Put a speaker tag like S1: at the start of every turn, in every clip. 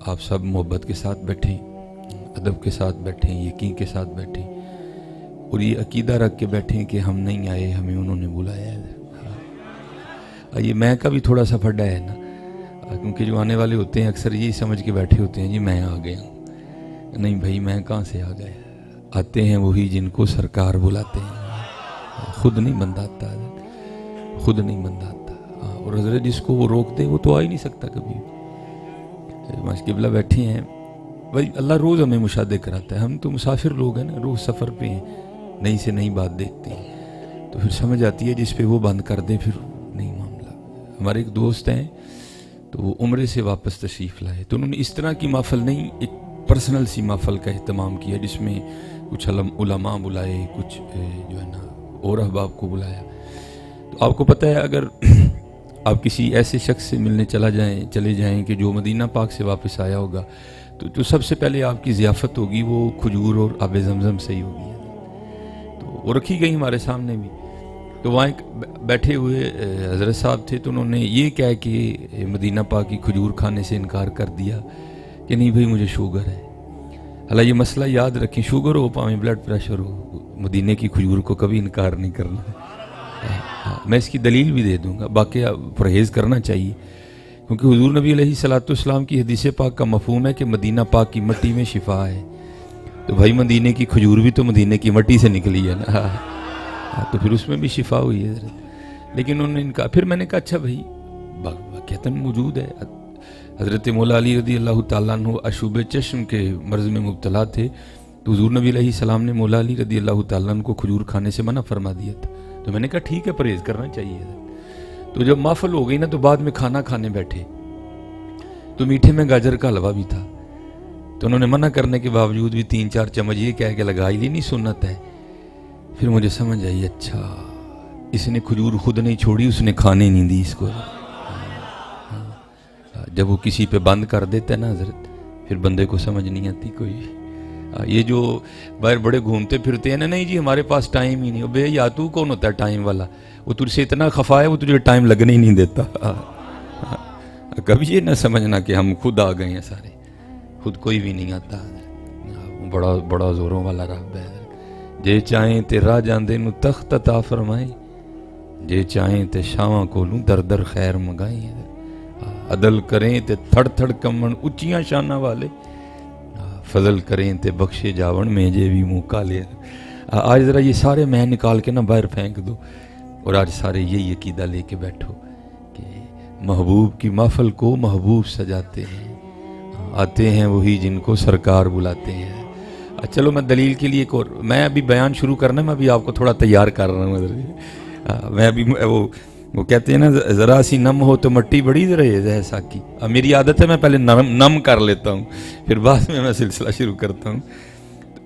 S1: آپ سب محبت کے ساتھ بیٹھیں، ادب کے ساتھ بیٹھیں، یقین کے ساتھ بیٹھیں، اور یہ عقیدہ رکھ کے بیٹھیں کہ ہم نہیں آئے، ہمیں انہوں نے بلایا ہے۔ یہ میں کا بھی تھوڑا سا پھڈا ہے نا، کیونکہ جو آنے والے ہوتے ہیں اکثر یہی سمجھ کے بیٹھے ہوتے ہیں جی میں آ گیا ہوں۔ نہیں بھائی، میں کہاں سے آ گیا، آتے ہیں وہی جن کو سرکار بلاتے ہیں، خود نہیں بندہ آتا، خود نہیں بندہ آتا، اور حضرت جس کو وہ روک دے وہ تو آ ہی نہیں سکتا کبھی۔ ماشاء قبلہ بیٹھے ہیں بھائی، اللہ روز ہمیں مشاہدے کراتا ہے، ہم تو مسافر لوگ ہیں نا، روز سفر پہ ہیں، نئی سے نئی بات دیکھتے ہیں، تو پھر سمجھ آتی ہے جس پہ وہ بند کر دے پھر نہیں معاملہ۔ ہمارے ایک دوست ہیں تو وہ عمرے سے واپس تشریف لائے، تو انہوں نے اس طرح کی محفل نہیں، ایک پرسنل سی محفل کا اہتمام کیا جس میں کچھ علماء بلائے، کچھ جو ہے نا اور احباب کو بلایا۔ تو آپ کو پتہ ہے اگر آپ کسی ایسے شخص سے ملنے چلے جائیں کہ جو مدینہ پاک سے واپس آیا ہوگا، تو جو سب سے پہلے آپ کی ضیافت ہوگی وہ کھجور اور آب زمزم سے ہی ہوگی، تو وہ رکھی گئی ہمارے سامنے بھی۔ تو وہاں ایک بیٹھے ہوئے حضرت صاحب تھے، تو انہوں نے یہ کہہ کے مدینہ پاک کی کھجور کھانے سے انکار کر دیا کہ نہیں بھائی مجھے شوگر ہے۔ حالانکہ یہ مسئلہ یاد رکھیں، شوگر ہو پاویں بلڈ پریشر ہو، مدینے کی کھجور کو کبھی انکار نہیں کرنا۔ میں اس کی دلیل بھی دے دوں گا، باقی پرہیز کرنا چاہیے، کیونکہ حضور نبی علیہ الصلوۃ والسلام کی حدیث پاک کا مفہوم ہے کہ مدینہ پاک کی مٹی میں شفا ہے، تو بھائی مدینے کی کھجور بھی تو مدینے کی مٹی سے نکلی ہے نا، تو پھر اس میں بھی شفا ہوئی ہے حضرت۔ لیکن انہوں نے پھر میں نے کہا اچھا بھائی واقعتاً موجود ہے۔ حضرت مولا علی رضی اللہ تعالیٰ عنہ اشوب چشم کے مرض میں مبتلا تھے، تو حضور نبی علیہ السلام نے مولا علی رضی اللہ تعالیٰ عنہ کو کھجور کھانے سے منع فرما دیا تھا، تو میں نے کہا ٹھیک ہے پرہیز کرنا چاہیے۔ تو جب محفل ہو گئی نا تو بعد میں کھانا کھانے بیٹھے، تو میٹھے میں گاجر کا حلوہ بھی تھا، تو انہوں نے منع کرنے کے باوجود بھی 3-4 چمچ یہ کہہ کے لگا ہی نہیں سنت ہے۔ پھر مجھے سمجھ آئی اچھا اس نے کھجور خود نہیں چھوڑی، اس نے کھانے نہیں دی اس کو۔ جب وہ کسی پہ بند کر دیتا ہے نا حضرت، پھر بندے کو سمجھ نہیں آتی کوئی۔ یہ جو باہر بڑے گھومتے پھرتے ہیں نا، نہیں جی ہمارے پاس ٹائم ہی نہیں، بے یا تو کون ہوتا ہے ٹائم والا، وہ تجھ سے اتنا خفا ہے وہ تجھے ٹائم لگنے ہی نہیں دیتا۔ کبھی یہ نہ سمجھنا کہ ہم خود آ گئے ہیں سارے، خود کوئی بھی نہیں آتا، بڑا بڑا زوروں والا رب ہے۔ جے چاہیں تے راہ جاندے نو تخت عطا فرمائے، جے چاہیں تے شاواں کولوں در در خیر منگائیں، عدل کریں تے تھڑ تھڑ کمن اچیاں شانہ والے، فضل کریں تے بخشے جاون میں جے بھی موقع لے۔ آج ذرا یہ سارے میں نکال کے نا باہر پھینک دو، اور آج سارے یہی عقیدہ لے کے بیٹھو کہ محبوب کی محفل کو محبوب سجاتے ہیں، آتے ہیں وہی جن کو سرکار بلاتے ہیں۔ چلو میں دلیل کے لیے میں ابھی بیان شروع کرنا ہے، میں ابھی آپ کو تھوڑا تیار کر رہا ہوں۔ میں ابھی وہ کہتے ہیں نا ذرا سی نم ہو تو مٹی بڑی ریز ہے ساکی، میری عادت ہے میں پہلے نم کر لیتا ہوں، پھر بعد میں سلسلہ شروع کرتا ہوں۔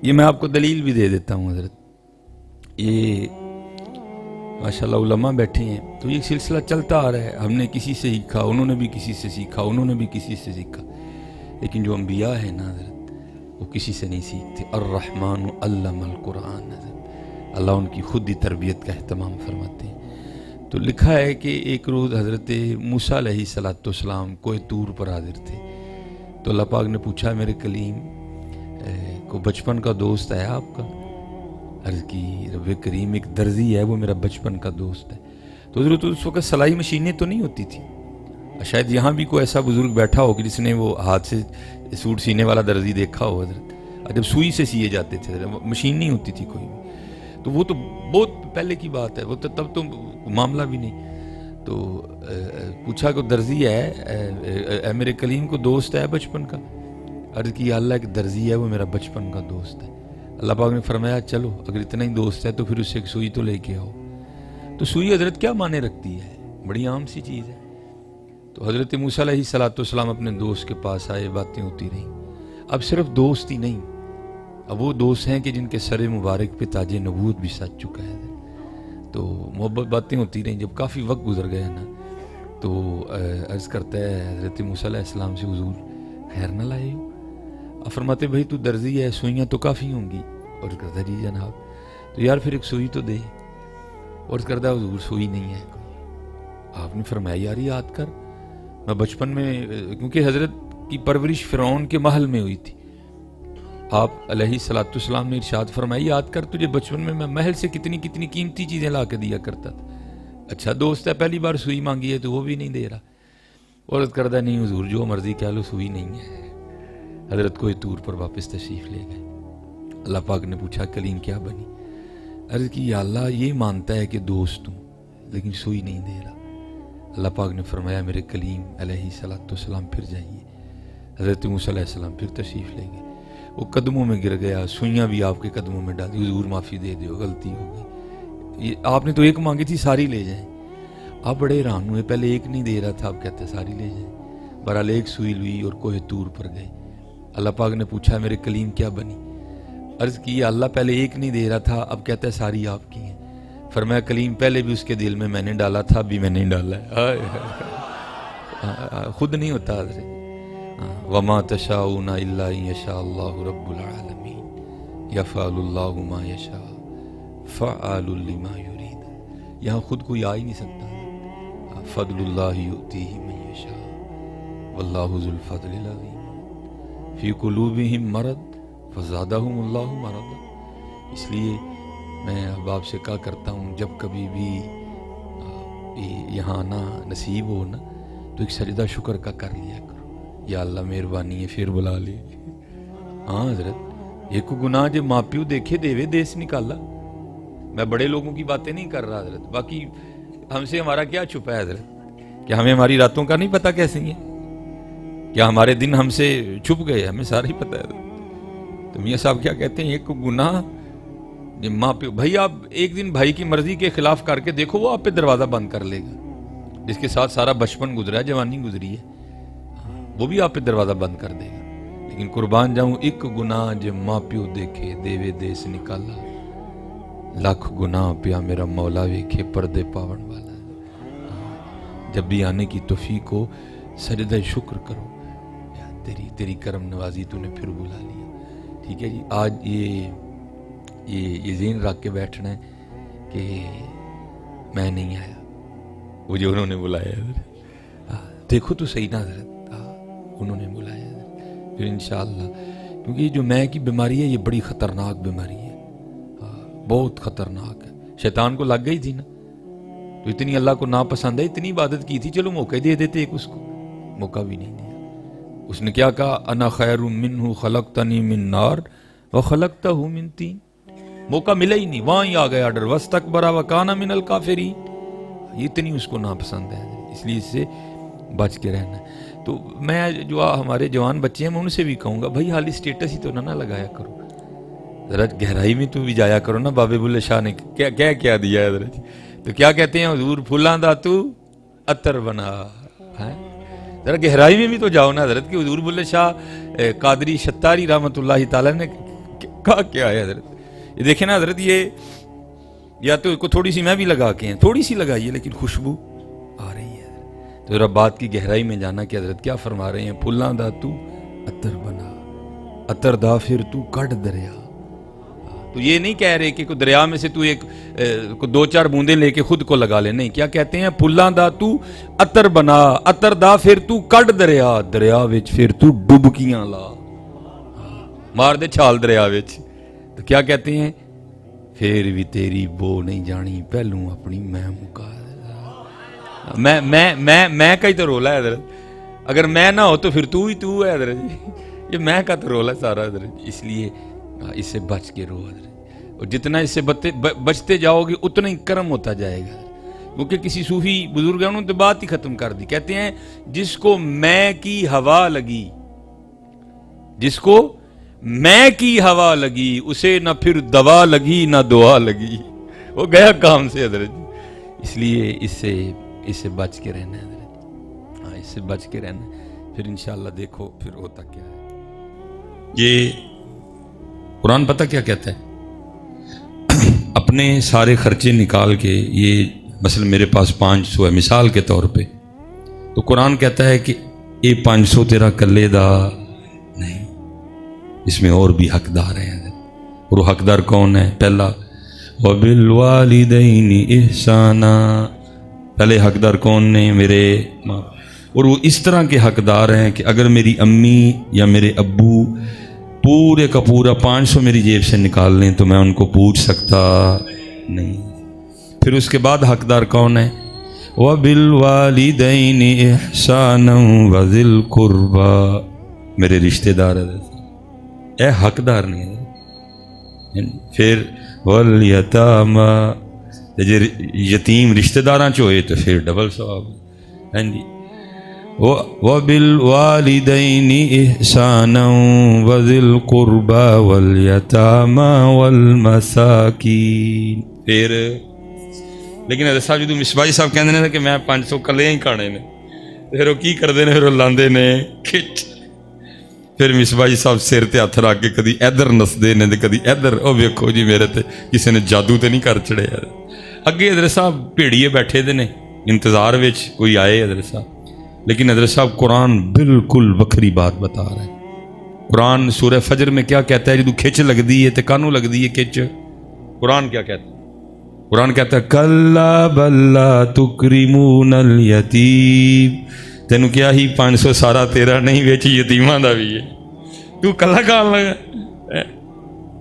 S1: یہ میں آپ کو دلیل بھی دے دیتا ہوں حضرت۔ یہ ماشاءاللہ علماء بیٹھے ہیں، تو یہ سلسلہ چلتا آ رہا ہے، ہم نے کسی سے سیکھا، انہوں نے بھی کسی سے سیکھا، انہوں نے بھی کسی سے سیکھا، لیکن جو انبیاء ہیں نا حضرت وہ کسی سے نہیں سیکھتے۔ الرحمن علم القرآن، حضرت اللہ ان کی خود ہی تربیت کا اہتمام فرماتے ہیں۔ تو لکھا ہے کہ ایک روز حضرت موسیٰ علیہ السلام کوہ طور پر حاضر تھے، تو اللہ پاک نے پوچھا میرے کلیم کو بچپن کا دوست ہے آپ کا؟ عرض کی رب کریم ایک درزی ہے وہ میرا بچپن کا دوست ہے۔ تو حضرت اس وقت سلائی مشینیں تو نہیں ہوتی تھی، شاید یہاں بھی کوئی ایسا بزرگ بیٹھا ہو کہ جس نے وہ ہاتھ سے سوٹ سینے والا درزی دیکھا ہو حضرت، جب سوئی سے سیے جاتے تھے، مشین نہیں ہوتی تھی کوئی بھی، تو وہ تو بہت پہلے کی بات ہے، وہ تو تب تو معاملہ بھی نہیں۔ تو پوچھا کہ درزی ہے میرے کلیم کو دوست ہے بچپن کا؟ عرض کی اللہ ایک درزی ہے وہ میرا بچپن کا دوست ہے۔ اللہ پاک نے فرمایا چلو اگر اتنا ہی دوست ہے تو پھر اس سے ایک سوئی تو لے کے آؤ۔ تو سوئی حضرت کیا معنی رکھتی ہے، بڑی عام سی چیز ہے۔ تو حضرت موسیٰ علیہ السلام اپنے دوست کے پاس آئے، باتیں ہوتی رہیں۔ اب صرف دوست ہی نہیں، اب وہ دوست ہیں کہ جن کے سر مبارک پہ تاج نبوت بھی سج چکا ہے، تو محبت باتیں ہوتی رہیں۔ جب کافی وقت گزر گیا نا تو عرض کرتا ہے حضرت موسیٰ علیہ السلام سے حضور خیر نہ لائے ہو؟ فرماتے بھائی تو درزی ہے، سوئیاں تو کافی ہوں گی، اور کرتا جی جناب تو یار پھر ایک سوئی تو دے، اور کرتا حضور سوئی نہیں ہے کوئی۔ آپ نے فرمایا یار یاد کر، میں بچپن میں، کیونکہ حضرت کی پرورش فرعون کے محل میں ہوئی تھی. آپ علیہ الصلوۃ والسلام نے ارشاد فرمائی یاد کر تجھے بچپن میں محل سے کتنی کتنی قیمتی چیزیں لا کے دیا کرتا تھا. اچھا دوست ہے, پہلی بار سوئی مانگی ہے تو وہ بھی نہیں دے رہا. عورت کردہ نہیں حضور جو مرضی کہہ لو سوئی نہیں ہے. حضرت کوہ طور پر واپس تشریف لے گئے. اللہ پاک نے پوچھا کلیم کیا بنی؟ عرض کی یا اللہ یہ مانتا ہے کہ دوست ہوں لیکن سوئی نہیں دے رہا. اللہ پاک نے فرمایا میرے کلیم علیہ الصلوۃ والسلام پھر جائیے. حضرت موسیٰ علیہ السلام پھر تشریف لے گئے. وہ قدموں میں گر گیا, سوئیاں بھی آپ کے قدموں میں ڈال دی. حضور معافی دے دیو, غلطی ہو گئی. یہ آپ نے تو ایک مانگی تھی, ساری لے جائیں. آپ بڑے حیران ہوئے, پہلے ایک نہیں دے رہا تھا, آپ کہتے ساری لے جائیں. بہرحال ایک سوئی لوئی اور کوہ طور پر گئے. اللہ پاک نے پوچھا میرے کلیم کیا بنی؟ عرض کی اللہ پہلے ایک نہیں دے رہا تھا, اب کہتا ہے ساری آپ کی ہیں. فرمایا کلیم پہلے بھی اس کے دل میں نے ڈالا تھا, ابھی میں نہیں ڈالا ہے. خود نہیں ہوتا حضرت. وما تشاؤون الا ان یشاء اللہ رب العالمین یفعل اللہ ما یشاء فعال لما یرید. یہاں خود کوئی آ ہی نہیں سکتا. فضل اللہ یؤتیہ من یشاء واللہ ذو الفضل العظیم. فی قلوبہم مرض فزادہم اللہ مرضا. اس لیے میں اب آپ سے کہا کرتا ہوں جب کبھی بھی یہاں آنا نصیب ہو نا تو ایک سجدہ شکر کا کر لیا کرو. یا اللہ مہربانی ہے پھر بلا لے. ہاں حضرت ایک گناہ جو ماں پیو دیکھے دیوے دیس نکالا. میں بڑے لوگوں کی باتیں نہیں کر رہا حضرت, باقی ہم سے ہمارا کیا چھپا ہے حضرت؟ کیا ہمیں ہماری راتوں کا نہیں پتا کیسی ہیں؟ کیا ہمارے دن ہم سے چھپ گئے؟ ہمیں سارا ہی پتا ہے. تو میاں صاحب کیا کہتے ہیں, ایک گناہ ماں پیو, بھائی آپ ایک دن بھائی کی مرضی کے خلاف کر کے دیکھو, وہ آپ پہ دروازہ بند کر لے گا. جس کے ساتھ سارا بچپن گزرا ہے, جوانی گزری ہے, وہ بھی آپ پہ دروازہ بند کر دے گا. لیکن قربان جاؤں ایک گناہ جو ماں پیو دیکھے دیوے دیس نکالا. لاکھ گناہ پیا میرا مولا ویکھے پردے پاون والا. جب بھی آنے کی توفیق ہو سجدہ شکر کرو, تیری کرم نوازی تو نے پھر بلا لیا. ٹھیک ہے جی, آج یہ ذہن رکھ کے بیٹھنا ہے کہ میں نہیں آیا, وہ جو انہوں نے بلایا حضرت. دیکھو تو صحیح نہ حضرت, انہوں نے بلایا حضرت. پھر انشاءاللہ, کیونکہ یہ جو میں کی بیماری ہے یہ بڑی خطرناک بیماری ہے, بہت خطرناک ہے. شیطان کو لگ گئی تھی نا, تو اتنی اللہ کو ناپسند ہے, اتنی عبادت کی تھی, چلو موقع دے دیتے ایک, اس کو موقع بھی نہیں دیا. اس نے کیا کہا, انا خیر منہ خلقتنی من نار وخلقتہ من طین. موقع ملا ہی نہیں, وہاں ہی آ گیا آرڈر, واستکبر وکان من الکافرین. یہ اتنی اس کو ناپسند ہے, اس لیے اس سے بچ کے رہنا ہے. تو میں جو ہمارے جوان بچے ہیں میں ان سے بھی کہوں گا, بھائی حالی اسٹیٹس ہی تو نہ لگایا کرو, ذرا گہرائی میں تو بھی جایا کرو نا. بابے بلے شاہ نے کیا دیا ہے حضرت؟ تو کیا کہتے ہیں حضور, پھولاں دا تو عطر بنا. ذرا گہرائی میں بھی تو جاؤ نا حضرت, کہ حضور بلے شاہ قادری شتاری رحمۃ اللہ تعالی نے کہا کیا ہے حضرت. یہ دیکھیں نا حضرت, یہ یا تو تھوڑی سی میں بھی لگا کے ہیں, تھوڑی سی لگائیے لیکن خوشبو آ رہی ہے. تو ذرا بات کی گہرائی میں جانا کہ حضرت کیا فرما رہے ہیں, پھولاں دا تو عطر بنا, عطر دا پھر تو کڈ دریا. تو یہ نہیں کہہ رہے کہ دریا میں سے تو ایک دو چار بوندیں لے کے خود کو لگا لے, نہیں. کیا کہتے ہیں, پھولاں دا تو عطر بنا, عطر دا پھر تو کڈ دریا, دریا وچ پھر تو ڈبکیاں لا, مار دے چھال دریا وچ. تو کیا کہتے ہیں, پھر بھی تیری بو نہیں جانی, پہلوں اپنی میں مکا. میں کا ہی تو رولا ہے حضرت, اگر میں نہ ہو تو پھر تو ہی تو ہے حضرت. یہ میں کا تو رولا ہے سارا حضرت. اس لیے اس سے بچ کے رو حضرت, اور جتنا اس سے بچتے جاؤ گے اتنا ہی کرم ہوتا جائے گا. کیونکہ کسی صوفی بزرگ نے تو بات ہی ختم کر دی, کہتے ہیں جس کو میں کی ہوا لگی, جس کو میں کی ہوا لگی, اسے نہ پھر دوا لگی نہ دعا لگی, وہ گیا کام سے حضرت. اس لیے اس سے بچ کے رہنا ہے حضرت, ہاں اس سے بچ کے رہنا ہے. پھر انشاءاللہ دیکھو پھر ہوتا کیا ہے. یہ قرآن پتہ کیا کہتا ہے, اپنے سارے خرچے نکال کے, یہ مثلا میرے پاس 500 ہے مثال کے طور پہ, تو قرآن کہتا ہے کہ یہ 500 تیرا کلے دا نہیں, اس میں اور بھی حقدار ہیں. اور وہ حقدار کون ہے؟ پہلا وَبِالْوَالِدَيْنِ إِحْسَانًا, پہلے حقدار کون نے؟ میرے ماں. اور وہ اس طرح کے حقدار ہیں کہ اگر میری امی یا میرے ابو پورے کا پورا 500 میری جیب سے نکال لیں تو میں ان کو پوچھ سکتا نہیں. پھر اس کے بعد حقدار کون ہے؟ وَبِالْوَالِدَيْنِ إِحْسَانًا وَذِي الْقُرْبَى، میرے رشتہ دار ہے، اے حقدار نہیں ہے. پھر وَالْيَتَامَى، یتیم رشتہ داراں چ ہوئے تو پھر ڈبل ثواب. ہاں جی. وَبِالْوَالِدَيْنِ إِحْسَانًا وَذِي الْقُرْبَى وَالْيَتَامَى وَالْمَسَاكِينِ. پھر لیکن حضرت صاحب جدوں مصباح صاحب کہندے نے کہ میں 500 کلے ہی کھانے نے، پھر وہ کی کردے نے، پھر وہ لاندے نے کھچ. پھر مصباح صاحب سر تے ہاتھ رکھ کے کدی ادھر نسدے نے تے کدی ادھر. او ویکھو جی میرے تے کسی نے جادو تے نہیں کر چڑھے. اگے حضرت صاحب بھیڑیے بیٹھے دے نے انتظار وچ کوئی آئے حضرت صاحب، لیکن حضرت صاحب قرآن بالکل وکھری بات بتا رہا ہے. قرآن سورہ فجر میں کیا کہتا ہے؟ جدو کھچ لگدی ہے تے کانوں لگدی ہے کھچ. قرآن کیا کہتا ہے؟ قرآن کہتا ہے کلا بل لا تکرمون الیتیم. تینوں کیا ہی 500 سارا تیرا نہیں، وچ یتیماں دا بھی ہے. تو کلا کھان لگا،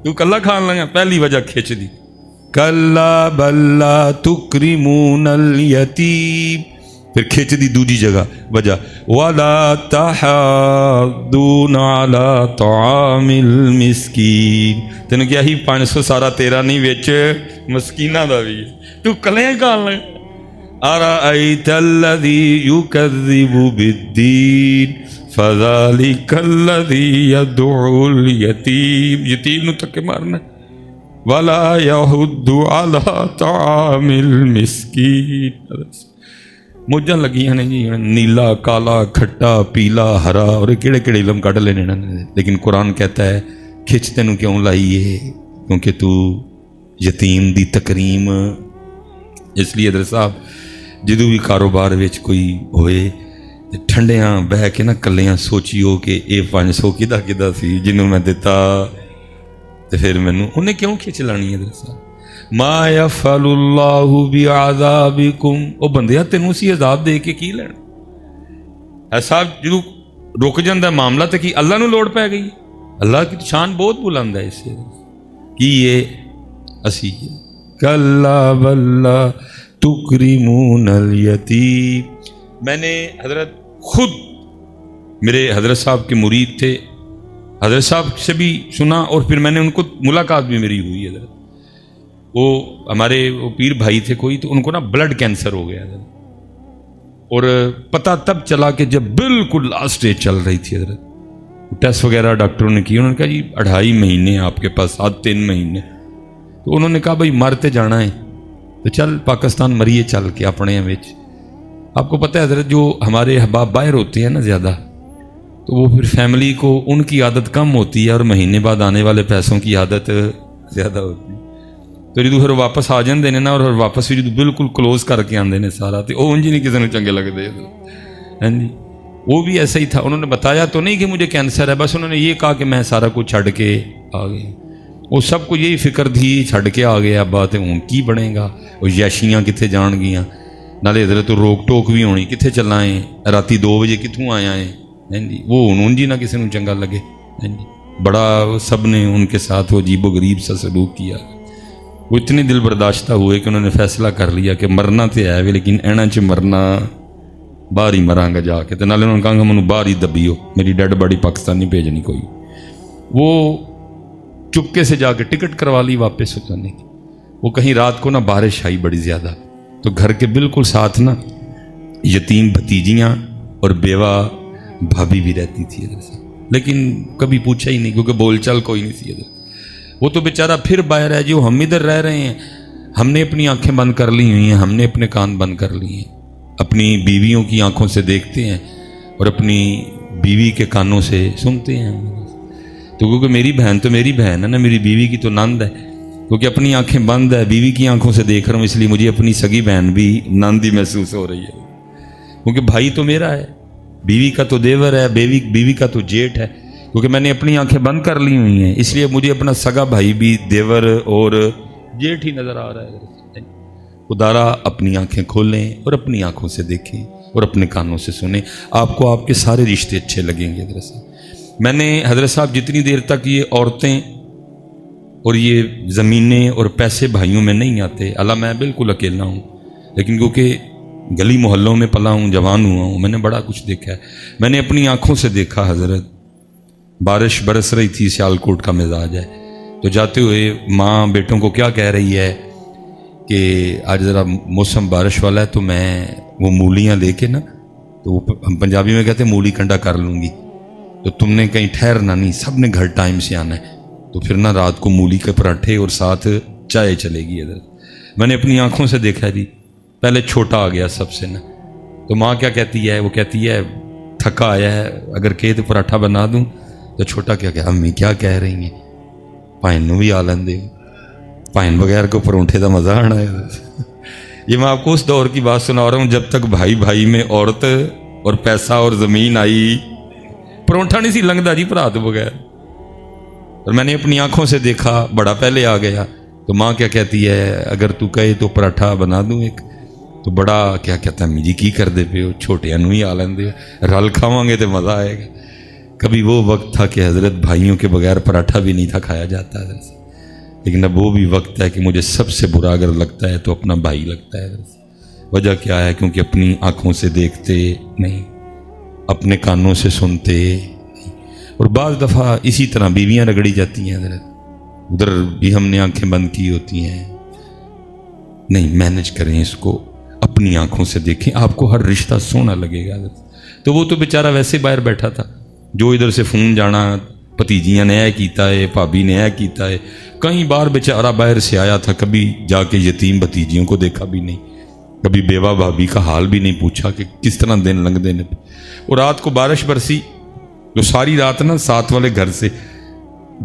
S1: تو کلا کھان لگا. پہلی وجہ کھچ دی. کلا بل لا تکرمون الیتیم. پھر کھچ دی دوجی جگہ وجہ وَلَا تَحَاضُّونَ عَلَىٰ طَعَامِ الْمِسْكِينِ. تینوں کیا ہی 500 سارا تیرا نہیں، وچ مسکیناں دا بھی ہے. تو کلیاں کھان لگا. أَرَأَيْتَ الَّذِي يُكَذِّبُ بِالدِّينِ فَذَلِكَ الَّذِي يَدْعُو الْيَتِيمَ. یتیم نو تک مارنا. وَلَا يَحُضُّ عَلَىٰ طَعَامِ الْمِسْكِينِ. موجاں لگیاں نے جی، نیلا کالا کھٹا پیلا ہرا، اور کیڑے کیڑے علم کڈ لینے. لیکن قرآن کہتا ہے کھچ تینوں کیوں لائی ہے؟ کیونکہ تو یتیم دی تکریم. اس لیے حضرت صاحب جدو بھی کاروبار وچ کوئی ہوئے ٹھنڈیاں بہ کے نہ کلیاں سوچیو کہ اے 500 کدا کدا سی جنوں میں دتا، تے پھر مینوں انہیں کیوں کھچ لانی ہے؟ حضرت صاحب ما یفعل اللہ بعذابکم. او بندیا تینوں سی عذاب دے کے کی لینا؟ اے صاحب جدو رک جاندہ معاملہ تے کی اللہ نو لوڑ پہ گئی؟ اللہ کی شان بہت بلند ہے. اس سے کی یہ اسی کلا بل لا تکرمون الیتیم. میں نے حضرت خود، میرے حضرت صاحب کے مرید تھے، حضرت صاحب سے بھی سنا اور پھر میں نے ان کو ملاقات بھی میری ہوئی. حضرت وہ ہمارے وہ پیر بھائی تھے کوئی، تو ان کو نا بلڈ کینسر ہو گیا حضرت. اور پتہ تب چلا کہ جب بالکل لاسٹ اسٹیج چل رہی تھی. حضرت ٹیسٹ وغیرہ ڈاکٹروں نے کی. انہوں نے کہا جی 2.5 مہینے آپ کے پاس، 3 مہینے. تو انہوں نے کہا بھائی مرتے جانا ہے تو چل پاکستان مریے چل کے اپنے وچ. آپ کو پتہ ہے حضرت جو ہمارے احباب باہر ہوتے ہیں نا زیادہ، تو وہ پھر فیملی کو ان کی عادت کم ہوتی ہے اور مہینے بعد آنے والے پیسوں کی عادت زیادہ ہوتی ہے. تو جدو پھر واپس آ جاندے نے نا، اور واپس بھی جدو بالکل کلوز کر کے آندے نے سارا، تو وہ انج نہیں کسی نے چنگے لگتے. ہاں جی وہ بھی ایسا ہی تھا. انہوں نے بتایا تو نہیں کہ مجھے کینسر ہے، بس انہوں نے یہ کہا کہ میں سارا کچھ چھڑ کے آ گئی. وہ سب کو یہی فکر تھی چھڑ کے آ گیا، بات ہوں کی بنے گا، وہ یاشیاں کتنے جان گیاں، نالے حضرت روک ٹوک بھی ہونی کتنے چلائیں، راتی 2 بجے کتوں آیا ہے. ہاں جی وہ ہوں جی نہ کسی نے چنگا لگے. ہاں جی بڑا سب نے ان کے ساتھ وہ عجیب و غریب سا سلوک کیا. وہ اتنے دل برداشتہ ہوئے کہ انہوں نے فیصلہ کر لیا کہ مرنا تو ہے بھی، لیکن اینا چ مرنا باہر ہی مراں گا جا کے. تو نالے انہوں نے کہا کہ مجھے باہر ہی دبیو، میری ڈیڈ باڈی پاکستان نہیں بھیجنی کوئی. وہ چپکے سے جا کے ٹکٹ کروا لی واپس ہو جانے کی. وہ کہیں رات کو نا بارش آئی بڑی زیادہ، تو گھر کے بالکل ساتھ نا یتیم بھتیجیاں اور بیوہ بھابھی بھی رہتی تھی. لیکن کبھی پوچھا ہی نہیں کیونکہ بول چال کوئی نہیں تھی. وہ تو بیچارہ پھر باہر ہے جو ہم ادھر رہ رہے ہیں. ہم نے اپنی آنکھیں بند کر لی ہوئی ہیں، ہم نے اپنے کان بند کر لیے ہیں، اپنی بیویوں کی آنکھوں سے دیکھتے ہیں اور اپنی بیوی کے کانوں سے سنتے ہیں. تو کیونکہ میری بہن تو میری بہن ہے نا، میری بیوی کی تو نند ہے. کیونکہ اپنی آنکھیں بند ہے، بیوی کی آنکھوں سے دیکھ رہا ہوں، اس لیے مجھے اپنی سگی بہن بھی نند ہی محسوس ہو رہی ہے. کیونکہ بھائی تو میرا ہے، بیوی کا تو دیور ہے، بیوی کا تو جیٹ ہے. کیونکہ میں نے اپنی آنکھیں بند کر لی ہوئی ہیں، اس لیے مجھے اپنا سگا بھائی بھی دیور اور جیٹ ہی نظر آ رہا ہے. خدارا اپنی آنکھیں کھولیں اور اپنی آنکھوں سے دیکھیں. اور اپنے کانوں سے سنیں، آپ کو آپ کے سارے رشتے اچھے لگیں گے۔ حضرت صاحب میں نے حضرت صاحب جتنی دیر تک یہ عورتیں اور یہ زمینیں اور پیسے بھائیوں میں نہیں آتے، اللہ میں بالکل اکیلا ہوں، لیکن کیونکہ گلی محلوں میں پلا ہوں، جوان ہوا ہوں، میں نے بڑا کچھ دیکھا ہے۔ میں نے اپنی آنکھوں سے دیکھا حضرت، بارش برس رہی تھی، سیالکوٹ کا مزاج ہے، تو جاتے ہوئے ماں بیٹوں کو کیا کہہ رہی ہے کہ آج ذرا موسم بارش والا ہے، تو میں وہ مولیاں لے کے نا، تو ہم پنجابی میں کہتے ہیں مولی کنڈا کر لوں گی، تو تم نے کہیں ٹھہرنا نہیں، سب نے گھر ٹائم سے آنا ہے، تو پھر نہ رات کو مولی کے پراٹھے اور ساتھ چائے چلے گی۔ حضرت میں نے اپنی آنکھوں سے دیکھا جی، پہلے چھوٹا آ گیا سب سے نا، تو ماں کیا کہتی ہے، وہ کہتی ہے تھکا آیا ہے، اگر کہے تو پراٹھا بنا دوں، تو چھوٹا کیا کہ امی کیا کہہ رہی ہیں، پائن نو بھی آ لیندے، پائن بغیر کو پرونٹھے کا مزہ آنا ہے۔ یہ میں آپ کو اس دور کی بات سنا رہا ہوں جب تک بھائی بھائی میں عورت اور پیسہ اور زمین آئی، پرونٹھا نہیں سی لنگدا جی بھرا تو بغیر۔ اور میں نے اپنی آنکھوں سے دیکھا، بڑا پہلے آ گیا، تو ماں کیا کہتی ہے، اگر تو کہے تو پراٹھا بنا دوں ایک، تو بڑا کیا کہتا ہے، امی جی کی کر دے پہ ہو، چھوٹے نو ہی آ لیندے ہو، رل کھاواں گے تو مزہ آئے گا۔ کبھی وہ وقت تھا کہ حضرت بھائیوں کے بغیر پراٹھا بھی نہیں تھا کھایا جاتا حضرت، لیکن اب وہ بھی وقت ہے کہ مجھے سب سے برا اگر لگتا ہے تو اپنا بھائی لگتا ہے حضرت۔ وجہ کیا ہے؟ کیونکہ اپنی آنکھوں سے دیکھتے نہیں، اپنے کانوں سے سنتے نہیں، اور بعض دفعہ اسی طرح بیویاں رگڑی جاتی ہیں حضرت، ادھر بھی ہم نے آنکھیں بند کی ہوتی ہیں۔ نہیں، مینج کریں اس کو، اپنی آنکھوں سے دیکھیں، آپ کو ہر رشتہ سونا لگے گا حضرت۔ تو وہ تو بیچارہ ویسے باہر بیٹھا تھا، جو ادھر سے فون جانا، بھتیجیاں نے اے کیتا ہے، بھابی نے اے کیتا ہے، کئی بار بیچارہ باہر سے آیا تھا، کبھی جا کے یتیم بھتیجیوں کو دیکھا بھی نہیں، کبھی بیوہ بھابی کا حال بھی نہیں پوچھا کہ کس طرح دن لنگ دینے پہ۔ اور رات کو بارش برسی تو ساری رات نا ساتھ والے گھر سے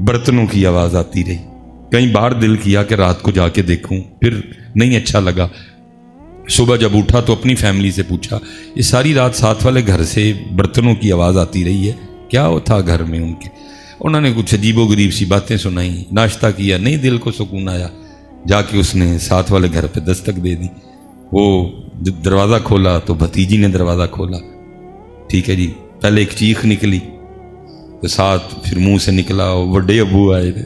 S1: برتنوں کی آواز آتی رہی، کئی بار دل کیا کہ رات کو جا کے دیکھوں، پھر نہیں اچھا لگا۔ صبح جب اٹھا تو اپنی فیملی سے پوچھا، یہ ساری رات ساتھ والے گھر سے برتنوں کی آواز آتی رہی ہے، کیا وہ تھا گھر میں ان کے؟ انہوں نے کچھ عجیب و غریب سی باتیں سنائیں، ناشتہ کیا، نہیں دل کو سکون آیا، جا کے اس نے ساتھ والے گھر پہ دستک دے دی۔ وہ دروازہ کھولا تو بھتیجی نے دروازہ کھولا، ٹھیک ہے جی، پہلے ایک چیخ نکلی تو ساتھ پھر منہ سے نکلا وڈے ابو آئے تھے،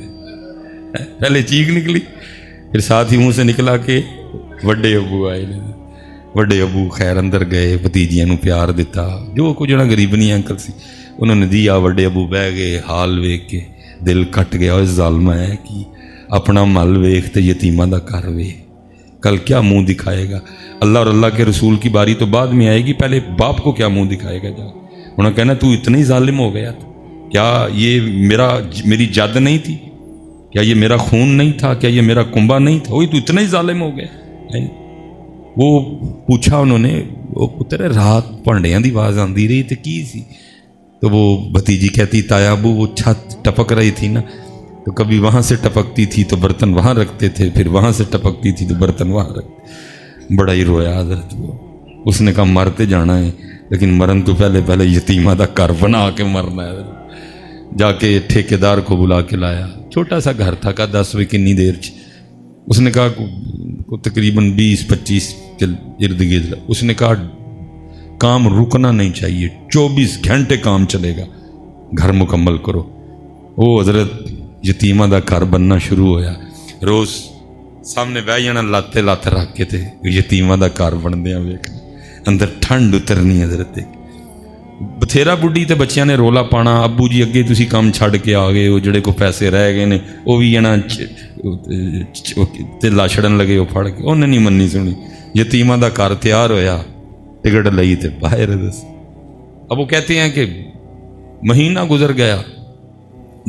S1: پہلے چیخ نکلی پھر ساتھ ہی منہ سے نکلا کہ وڈے ابو آئے تھے۔ وڈے ابو خیر اندر گئے، بھتیجیاں نو پیار دیتا، جو کچھ جڑا غریبنی انکل سی انہوں نے دیا، وڈے ابو بہ گئے، حال ویکھ کے دل کٹ گیا، اور ظالمہ ہے کہ اپنا مل ویکھ تے یتیماں دا کر ویکھ، کل کیا منہ دکھائے گا؟ اللہ اور اللہ کے رسول کی باری تو بعد میں آئے گی، پہلے باپ کو کیا منہ دکھائے گا؟ جا انہوں نے کہنا تو اتنا ہی ظالم ہو گیا تھا، کیا یہ میری جد نہیں تھی؟ کیا یہ میرا خون نہیں تھا؟ کیا یہ میرا کنبہ نہیں تھا؟ وہی تو اتنا ہی ظالم ہو گیا۔ وہ پوچھا انہوں نے، وہ پتر رات پانڈیاں دی آواز آندی رہی تو کی سی؟ تو وہ بھتیجی کہتی تایا ابو وہ چھت ٹپک رہی تھی نا، تو کبھی وہاں سے ٹپکتی تھی تو برتن وہاں رکھتے تھے، پھر وہاں سے ٹپکتی تھی تو برتن وہاں رکھتے۔ بڑا ہی رویا حضرت وہ، اس نے کہا مرتے جانا ہے لیکن مرن تو پہلے یتیمہ دا گھر بنا کے مرنا ہے۔ جا کے ٹھیکیدار کو بلا کے لایا، چھوٹا سا گھر تھا، کہا 10 بجے کنی دیر اس نے کہا تقریباً 20-25 کے ارد گرد، اس نے کہا کام رکنا نہیں چاہیے، 24 گھنٹے کام چلے گا، گھر مکمل کرو۔ وہ حضرت یتیمہ دا گھر بننا شروع ہویا، روز سامنے بہ جانا لاتے لاتے رکھ کے تھے یتیمہ دا گھر بندیا ویکھنا، اندر ٹھنڈ اترنی حضرت۔ بتھیرا بڈھی تے بچیاں نے رولا پانا، ابو جی اگے تسی کام چھڑ کے آ گئے، وہ جڑے کو پیسے رہ گئے نے وہ بھی جنا تلا چھڑن لگے، وہ پھڑ کے انہیں نہیں مننی سنی۔ یتیمہ دا گھر تیار ہویا، ٹکٹ لئی تے باہر دس۔ اب وہ کہتے ہیں کہ مہینہ گزر گیا،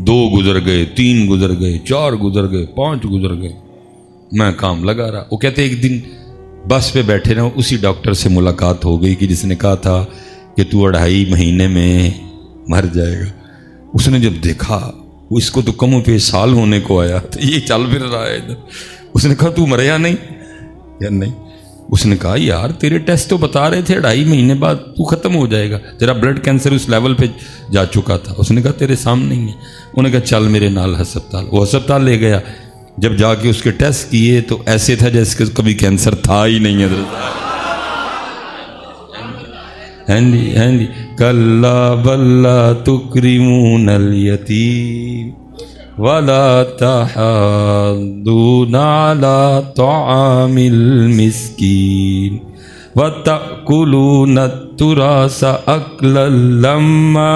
S1: 2 گزر گئے، 3 گزر گئے، 4 گزر گئے، 5 گزر گئے، میں کام لگا رہا۔ وہ کہتے ایک دن بس پہ بیٹھے رہے، اسی ڈاکٹر سے ملاقات ہو گئی کہ جس نے کہا تھا کہ تو 2.5 مہینے میں مر جائے گا۔ اس نے جب دیکھا اس کو تو کم و بیش سال ہونے کو آیا، تو یہ چل پھر رہا ہے ادھر۔ اس نے کہا تو مریا نہیں؟ یا نہیں۔ اس نے کہا یار تیرے ٹیسٹ تو بتا رہے تھے 2.5 مہینے بعد تو ختم ہو جائے گا، تیرا بلڈ کینسر اس لیول پہ جا چکا تھا۔ اس نے کہا تیرے سامنے ہی ہے۔ انہوں نے کہا چل میرے نال ہسپتال۔ وہ ہسپتال لے گیا، جب جا کے اس کے ٹیسٹ کیے تو ایسے تھا جیسے کہ کبھی کینسر تھا ہی نہیں۔ حضرت جی کلا بلا تکرمون الیتیم ولا تحاضون علی طعام المسکین وتأکلون التراث اکلا لما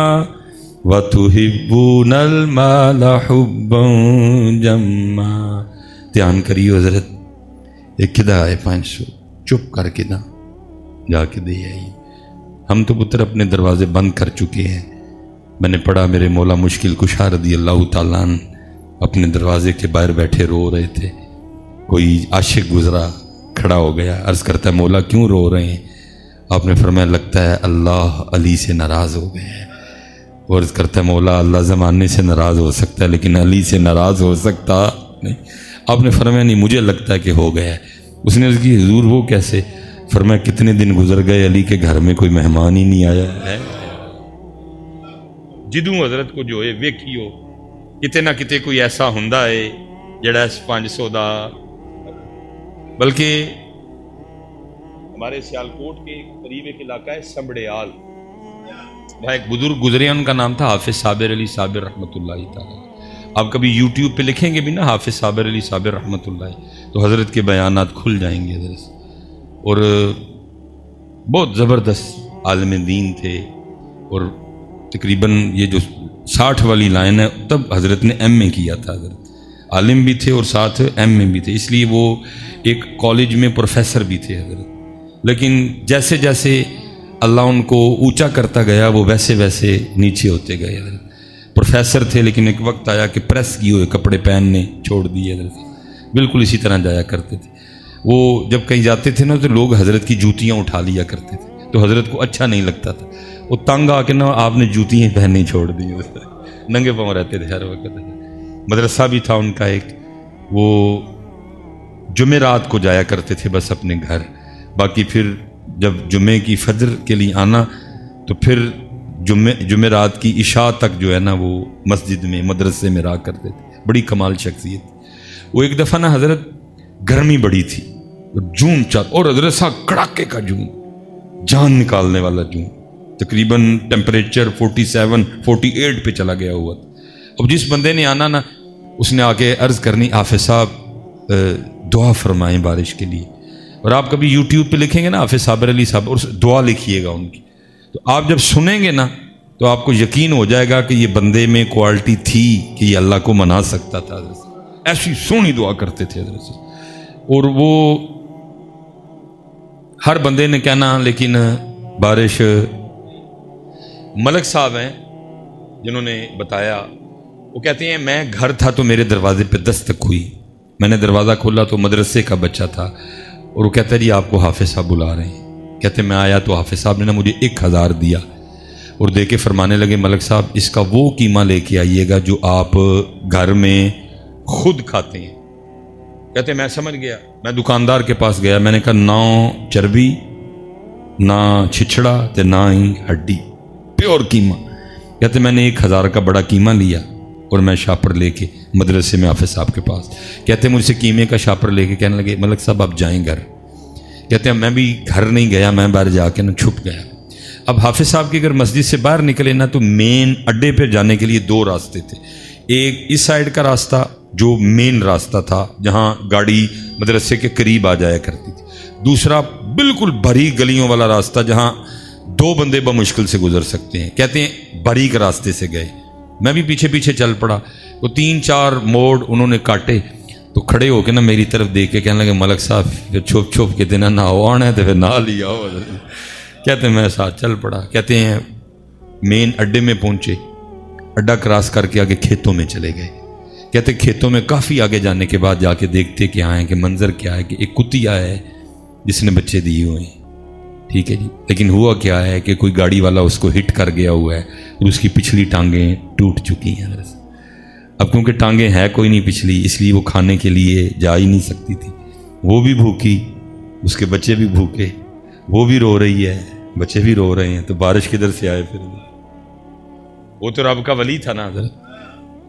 S1: وتحبون المال حبا جما. دھیان کریو حضرت، ایک کدا ہے 500 چپ کر کے نہ جا کے دے آئی. ہم تو پتر اپنے دروازے بند کر چکے ہیں. میں نے پڑھا میرے مولا مشکل کشا رضی اللہ تعالیٰ عنہ اپنے دروازے کے باہر بیٹھے رو رہے تھے. کوئی عاشق گزرا، کھڑا ہو گیا، عرض کرتا ہے مولا کیوں رو رہے ہیں؟ آپ نے فرمایا لگتا ہے اللہ علی سے ناراض ہو گئے ہیں. اور عرض کرتا ہے مولا اللہ زمانے سے ناراض ہو سکتا ہے لیکن علی سے ناراض ہو سکتا نہیں. آپ نے فرمایا نہیں مجھے لگتا ہے کہ ہو گیا ہے. اس نے عرض کی حضور وہ کیسے؟ فرمایا کتنے دن گزر گئے علی کے گھر میں کوئی مہمان ہی نہیں آیا ہے. جدوں حضرت کو جو ہے ویکھیو کتے نہ کتے کوئی ایسا ہوندا ہے جڑا اس 500 دا. بلکہ ہمارے سیالکوٹ کے قریب ایک علاقہ ہے سمبڑیال، وہاں ایک بزرگ گزرے، ان کا نام تھا حافظ صابر علی صابر رحمۃ اللہ تعالی. آپ کبھی یوٹیوب پہ لکھیں گے بھی نا حافظ صابر علی صابر رحمۃ اللہ تو حضرت کے بیانات کھل جائیں گے حضرت. اور بہت زبردست عالم دین تھے. اور تقریباً یہ جو 60 والی لائن ہے تب حضرت نے ایم اے کیا تھا. حضرت عالم بھی تھے اور ساتھ ایم اے بھی تھے، اس لیے وہ ایک کالج میں پروفیسر بھی تھے حضرت. لیکن جیسے جیسے اللہ ان کو اونچا کرتا گیا وہ ویسے ویسے نیچے ہوتے گئے حضرت. پروفیسر تھے لیکن ایک وقت آیا کہ پریس کیے ہوئے کپڑے پہننے چھوڑ دیے حضرت. بالکل اسی طرح جایا کرتے تھے. وہ جب کہیں جاتے تھے نا تو لوگ حضرت کی جوتیاں اٹھا لیا کرتے تھے تو حضرت کو اچھا نہیں لگتا تھا. وہ تنگ آ کے نا آپ نے جوتیاں پہننے چھوڑ دی، ننگے پاؤں رہتے تھے ہر وقت. مدرسہ بھی تھا ان کا ایک، وہ جمعرات کو جایا کرتے تھے بس اپنے گھر. باقی پھر جب جمعے کی فجر کے لیے آنا تو پھر جمعرات کی عشاء تک جو ہے نا وہ مسجد میں مدرسے میں رہا کرتے تھے. بڑی کمال شخصیت. وہ ایک دفعہ نا حضرت گرمی بڑی تھی، جون چل اور حضرت صاحب کڑاکے کا جون، جان نکالنے والا جون، تقریباً ٹیمپریچر 47 48 پہ چلا گیا ہوا تھا. اب جس بندے نے آنا نا اس نے آ کے عرض کرنی حافظ صاحب دعا فرمائیں بارش کے لیے. اور آپ کبھی یوٹیوب پہ لکھیں گے نا حافظ صابر علی صاحب اور دعا لکھیے گا ان کی، تو آپ جب سنیں گے نا تو آپ کو یقین ہو جائے گا کہ یہ بندے میں کوالٹی تھی کہ یہ اللہ کو منا سکتا تھا. ایسی سونی دعا کرتے تھے حضرت. اور وہ ہر بندے نے کہنا لیکن بارش. ملک صاحب ہیں جنہوں نے بتایا، وہ کہتے ہیں میں گھر تھا تو میرے دروازے پہ دستک ہوئی. میں نے دروازہ کھولا تو مدرسے کا بچہ تھا اور وہ کہتا ہے جی آپ کو حافظ صاحب بلا رہے ہیں. کہتے میں آیا تو حافظ صاحب نے نا مجھے 1000 دیا اور دے کے فرمانے لگے ملک صاحب اس کا وہ قیمہ لے کے آئیے گا جو آپ گھر میں خود کھاتے ہیں. کہتے میں سمجھ گیا. میں دکاندار کے پاس گیا، میں نے کہا نہ چربی نہ چھچڑا تے نہ ہی ہڈی، پیور قیمہ. کہتے میں نے 1000 کا بڑا قیمہ لیا اور میں شاپر لے کے مدرسے میں حافظ صاحب کے پاس. کہتے مجھ سے قیمے کا شاپر لے کے کہنے لگے ملک صاحب آپ جائیں گھر. کہتے ہیں میں بھی گھر نہیں گیا، میں باہر جا کے نا چھپ گیا. اب حافظ صاحب کی اگر مسجد سے باہر نکلے نا تو مین اڈے پہ جانے کے لیے 2 راستے تھے. ایک اس سائڈ کا راستہ جو مین راستہ تھا جہاں گاڑی مدرسے کے قریب آ جایا کرتی تھی، دوسرا بالکل بھری گلیوں والا راستہ جہاں 2 بندے بمشکل سے گزر سکتے ہیں. کہتے ہیں باریک راستے سے گئے، میں بھی پیچھے پیچھے چل پڑا. وہ 3-4 موڑ انہوں نے کاٹے تو کھڑے ہو کے نا میری طرف دیکھ کے کہنے لگے ملک صاحب پھر چھپ چھپ کے دینا نہ ہو آنا ہے تو پھر نہ لیا ہو. کہتے ہیں میں ساتھ چل پڑا. کہتے ہیں مین اڈے میں پہنچے، اڈا کراس کر کے آگے کھیتوں میں چلے گئے. کہتے کھیتوں میں کافی آگے جانے کے بعد جا کے دیکھتے کہ آئیں کہ منظر کیا ہے کہ ایک کتیا ہے جس نے بچے دیے ہوئے ہیں. ٹھیک ہے جی، لیکن ہوا کیا ہے کہ کوئی گاڑی والا اس کو ہٹ کر گیا ہوا ہے اور اس کی پچھلی ٹانگیں ٹوٹ چکی ہیں. اب کیونکہ ٹانگیں ہے کوئی نہیں پچھلی، اس لیے وہ کھانے کے لیے جا ہی نہیں سکتی تھی. وہ بھی بھوکی، اس کے بچے بھی بھوکے، وہ بھی رو رہی ہے، بچے بھی رو رہے ہیں. تو بارش کدھر سے آئے پھر؟ وہ تو رب کا ولی تھا نا حضرت،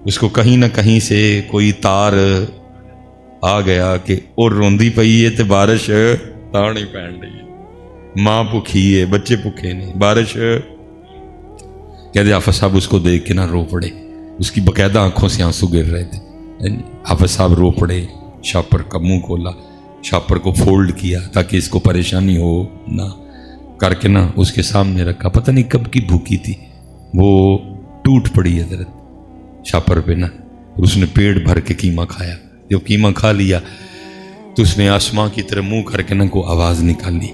S1: اس کو کہیں نہ کہیں سے کوئی تار آ گیا کہ اور روندی پئی ہے تو بارش تاں نہیں پہن رہی ہے. ماں بھوکھی ہے، بچے بھوکے نے، بارش، کہتے حافظ صاحب اس کو دیکھ کے نہ رو پڑے، اس کی باقاعدہ آنکھوں سے آنسو گر رہے تھے۔ حافظ صاحب رو پڑے، شاپر کا منہ کھولا، شاپر کو فولڈ کیا تاکہ اس کو پریشانی ہو نہ، کر کے نا اس کے سامنے رکھا، پتہ نہیں کب کی بھوکی تھی، وہ ٹوٹ پڑی حضرت شاپر پہ نا، اور اس نے پیٹ بھر کے قیمہ کھایا۔ جب قیمہ کھا لیا تو اس نے آسمان کی طرح منہ کر کے نا کو آواز نکالی۔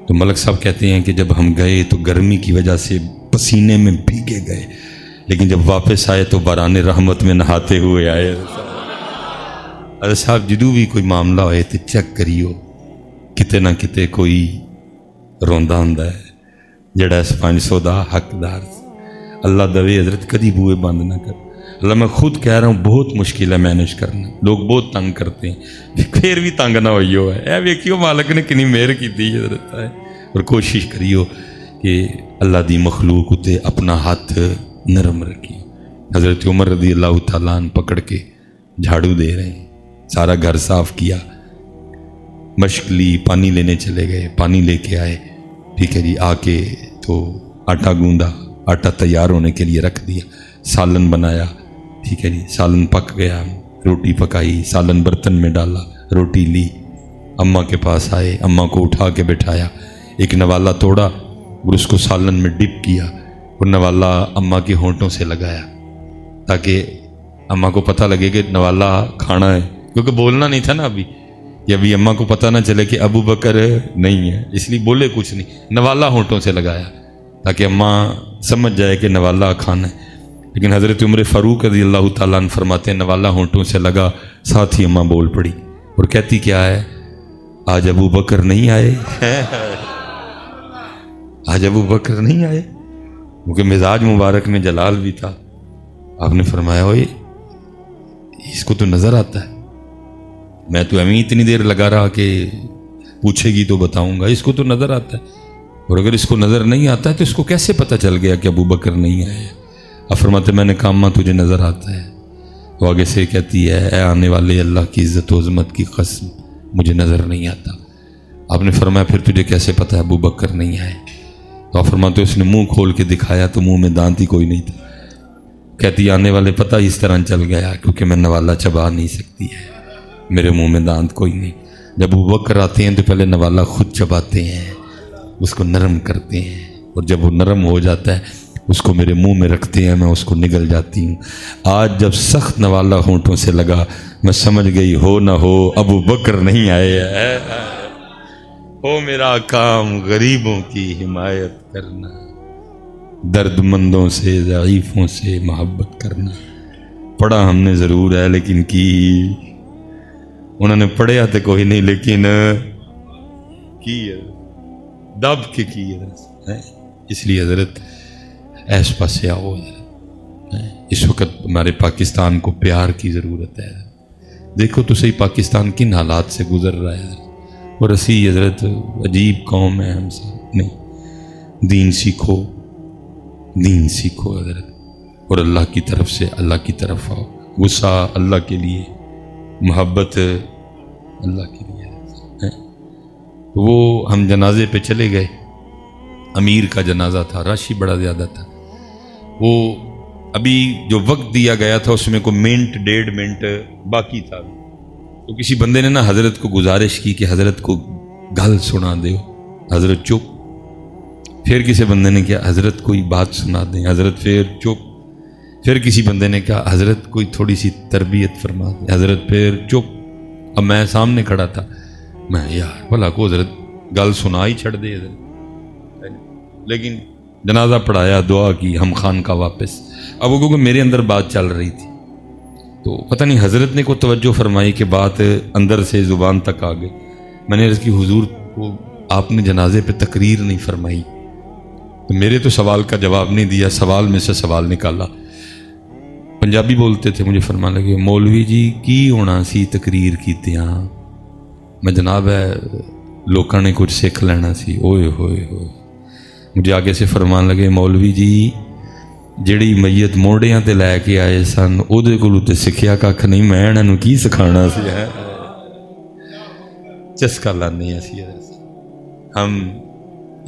S1: تو ملک صاحب کہتے ہیں کہ جب ہم گئے تو گرمی کی وجہ سے پسینے میں بھیگے گئے، لیکن جب واپس آئے تو باران رحمت میں نہاتے ہوئے آئے۔ حضرت صاحب جدو بھی کوئی معاملہ ہوئے تو چیک کریو، کتے نہ کتے کوئی روندا ہوندا ہے جڑا اس 500 دا حقدار۔ اللہ دوے حضرت کدی بوئے بند نہ کر۔ اللہ میں خود کہہ رہا ہوں بہت مشکل ہے مینیج کرنا، لوگ بہت تنگ کرتے ہیں، پھر بھی تنگ نہ ہوئیو ہے، اے ویکھیو مالک نے کنی مہر کیتی حضرت ہے، اور کوشش کریو کہ اللہ دی مخلوق اتے اپنا ہاتھ نرم رکھیو۔ حضرت عمر رضی اللہ تعالیٰ عنہ پکڑ کے جھاڑو دے رہے ہیں، سارا گھر صاف کیا، مشق لی، پانی لینے چلے گئے، پانی لے کے آئے، ٹھیک ہے جی، آ کے تو آٹا گوندا، آٹا تیار ہونے کے لیے رکھ دیا، سالن بنایا، ٹھیک ہے جی، سالن پک گیا، روٹی پکائی، سالن برتن میں ڈالا، روٹی لی، اماں کے پاس آئے، اماں کو اٹھا کے بٹھایا، ایک نوالا توڑا اور اس کو سالن میں ڈپ کیا، اور نوالا اماں کے ہونٹوں سے لگایا تاکہ اماں کو پتہ لگے کہ نوالا کھانا ہے، کیونکہ بولنا نہیں تھا نا ابھی، کہ ابھی اماں کو پتہ نہ چلے کہ ابو بکر نہیں ہے، اس لیے بولے کچھ نہیں، نوالا ہونٹوں سے لگایا تاکہ اماں سمجھ جائے کہ نوالا کھانا ہے۔ لیکن حضرت عمر فاروق رضی اللہ تعالیٰ عنہ فرماتے ہیں نوالا ہونٹوں سے لگا، ساتھ ہی اماں بول پڑی، اور کہتی کیا ہے، آج ابو بکر نہیں آئے، آج ابو بکر نہیں آئے، کیونکہ مزاج مبارک میں جلال بھی تھا۔ آپ نے فرمایا ہوئے اس کو تو نظر آتا ہے، میں تو امی اتنی دیر لگا رہا کہ پوچھے گی تو بتاؤں گا، اس کو تو نظر آتا ہے، اور اگر اس کو نظر نہیں آتا ہے تو اس کو کیسے پتہ چل گیا کہ ابو بکر نہیں آئے؟ اب فرماتے میں نے کہا اماں تجھے نظر آتا ہے، تو آگے سے کہتی ہے اے آنے والے اللہ کی عزت و عظمت کی قسم مجھے نظر نہیں آتا۔ آپ نے فرمایا پھر تجھے کیسے پتہ ہے ابو بکر نہیں آئے؟ تو آپ فرماتے اس نے منہ کھول کے دکھایا تو منہ میں دانت ہی کوئی نہیں تھا۔ کہتی آنے والے پتہ اس طرح چل گیا کیونکہ میں نوالا چبا نہیں سکتی ہے، میرے منہ میں دانت کوئی نہیں۔ جب ابو بکر آتے ہیں تو پہلے نوالا خود چباتے ہیں، اس کو نرم کرتے ہیں، اور جب وہ نرم ہو جاتا ہے اس کو میرے منہ میں رکھتے ہیں، میں اس کو نگل جاتی ہوں۔ آج جب سخت نوالا ہونٹوں سے لگا میں سمجھ گئی ہو نہ ہو ابو بکر نہیں آئے ہیں، ہو میرا کام غریبوں کی حمایت کرنا، درد مندوں سے ضعیفوں سے محبت کرنا۔ پڑھا ہم نے ضرور ہے لیکن کی انہوں نے پڑھیا تو کوئی نہیں، لیکن کی دب کے کی ہے۔ اس لیے حضرت ایس پاسے آؤ حضرت، اس وقت ہمارے پاکستان کو پیار کی ضرورت ہے۔ دیکھو تو صحیح پاکستان کن حالات سے گزر رہا ہے، اور اسی حضرت عجیب قوم ہے ہم سے، نہیں دین سیکھو، دین سیکھو حضرت، اور اللہ کی طرف سے اللہ کی طرف آؤ، غصہ اللہ کے لیے، محبت اللہ کے لیے۔ وہ ہم جنازے پہ چلے گئے، امیر کا جنازہ تھا، رش ہی بڑا زیادہ تھا، وہ ابھی جو وقت دیا گیا تھا اس میں کوئی منٹ 1.5 منٹ باقی تھا، تو کسی بندے نے نا حضرت کو گزارش کی کہ حضرت کو گل سنا دو، حضرت چپ۔ پھر کسی بندے نے کہا حضرت کوئی بات سنا دیں، حضرت پھر چپ۔ پھر کسی بندے نے کہا حضرت کوئی تھوڑی سی تربیت فرما دیں، حضرت پھر چپ۔ اب میں سامنے کھڑا تھا، میں یار بھلا کو حضرت گل سنا ہی چھڑ دے حضرت، لیکن جنازہ پڑھایا، دعا کی، ہم خان کا واپس۔ اب وہ کیونکہ میرے اندر بات چل رہی تھی تو پتہ نہیں حضرت نے کو توجہ فرمائی کہ بات اندر سے زبان تک آ گئی۔ میں نے عرض کی حضور کو آپ نے جنازے پہ تقریر نہیں فرمائی، تو میرے تو سوال کا جواب نہیں دیا، سوال میں سے سوال نکالا۔ پنجابی بولتے تھے، مجھے فرمان لگے مولوی جی کی ہونا سی تقریر کیتے ہاں، میں جناب ہے لوکاں نے کچھ سیکھ لینا سی۔ اوئے ہوئے ہوئے، مجھے آگے سے فرمان لگے مولوی جی جیڑی میت موڑیاں تے لے کے آئے سن او دے کولوں تے سکھیا ککھ نہیں، میں انہاں نوں کی سکھانا سی ہے۔ چسکا لانے اسی ہم